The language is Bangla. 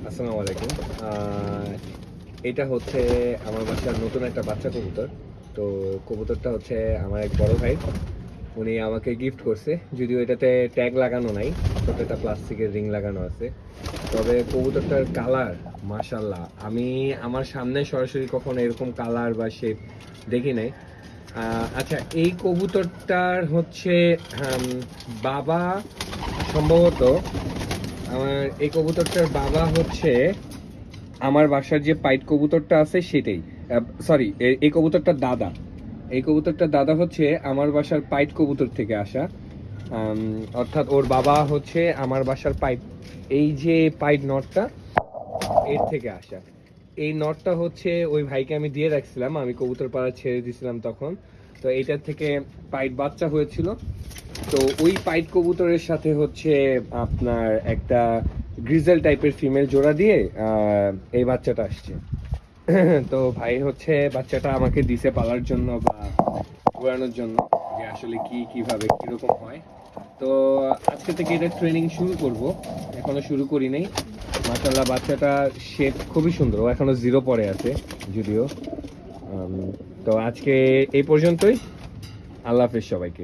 আসসালামু আলাইকুম। এটা হচ্ছে আমার বাসার নতুন একটা বাচ্চা কবুতর। তো কবুতরটা হচ্ছে আমার এক বড় ভাই। উনি আমাকে গিফট করছে। যদিও এটাতে ট্যাগ লাগানো নাই, ছোট একটা প্লাস্টিকের রিং লাগানো আছে। তবে কবুতরটার কালার মাশাআল্লাহ, আমি আমার সামনে সরাসরি কখনো এরকম কালার বা শেপ দেখি নাই। আচ্ছা, এই কবুতরটার হচ্ছে বাবা সম্ভবত আমার এই কবুতরটার বাবা হচ্ছে আমার বাসার যে পাইট কবুতরটা আছে সেটাই। সরি, এই কবুতরটার দাদা, এই কবুতরটার দাদা হচ্ছে আমার বাসার পাইট কবুতর থেকে আসা। অর্থাৎ ওর বাবা হচ্ছে আমার বাসার পাইট, এই যে পাইট নটটা এর থেকে আসা। এই নটটা হচ্ছে ওই ভাইকে আমি দিয়ে রাখছিলাম, আমি কবুতর পাড়া ছেড়ে দিয়েছিলাম তখন। তো এইটার থেকে পাইট বাচ্চা হয়েছিল। তো ওই পাইট কবুতরের সাথে হচ্ছে আপনার একটা গ্রিজেল টাইপের ফিমেল জোড়া দিয়ে এই বাচ্চাটা আসছে। তো ভাই হচ্ছে বাচ্চাটা আমাকে দিছে পালার জন্য বা ঘোরানোর জন্য, যে আসলে কিভাবে কিরকম হয়। তো আজকে থেকে এটা ট্রেনিং শুরু করব, এখনো শুরু করি নাই। মাশাআল্লাহ, বাচ্চাটা শেপ খুবই সুন্দর, ও এখনো 0 পরে আছে যদিও। তো আজকে এই পর্যন্তই। আল্লাহ হাফেজ সবাইকে।